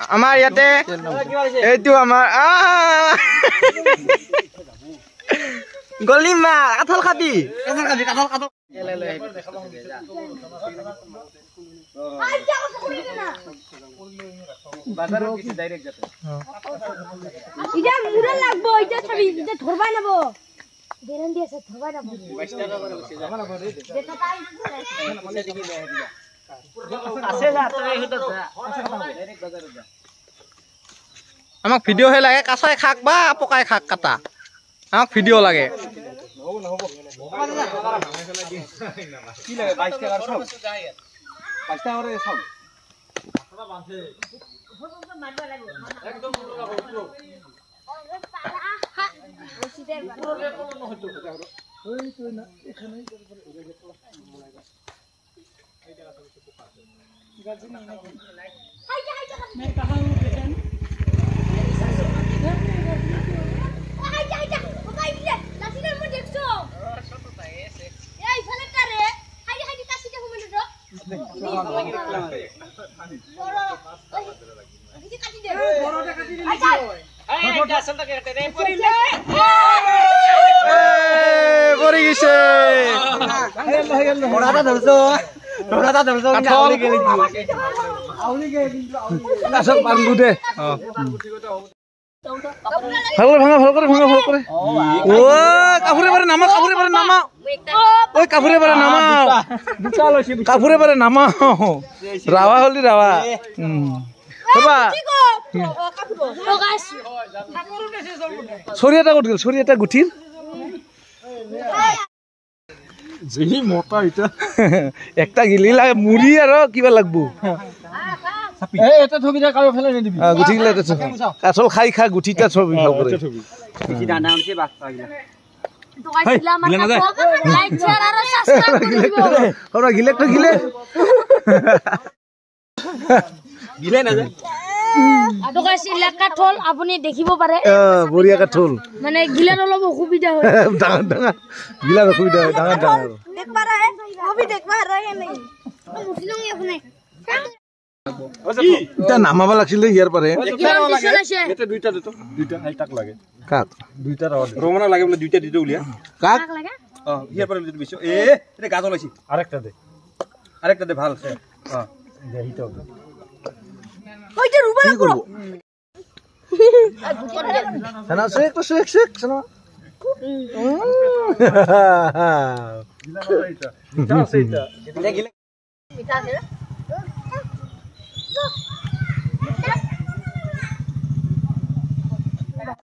আমাৰ ইয়াতে এইটো আমাৰ গলিমা কাঠল খাবি আমাক ভিডিও হে লাগে কাঁচাই খাক বা পকাই খাক কাটা আমাক ভিডিও লাগে কাপোৰে পাৰে নামা ৰাৱা হলি ৰাৱা চৰি এটা গুঠিল চৰি এটা গুঠিল একটা গিলি লাগে মুড়ি আৰু কিবা লাগবো কাঠল খাই খা গুঠিটা ছবি ভাল কৰে আপুনি দেখিব পাৰে বঢ়িয়া কাঠল মানে গিলাৰ অলপ অসুবিধা হয় ডাঙৰ ডাঙৰ গিলাৰ অসুবিধা হয় ডাঙৰ ডাঙৰ এটা নামাব লাগছিল ইয়াৰ পাৰে কাক ৰমনা লাগে বোলে দুইটা দিতে উলিয়া কাক ইয়াৰ পৰা দিছো এটা গাজ ওলাইছি আরেকটা দে ভাল আছে দে হিটো ওইটা রুবা লাগবো সানা শেক তো শেক শেক সানা গিলা আছে এটা মিঠা আছে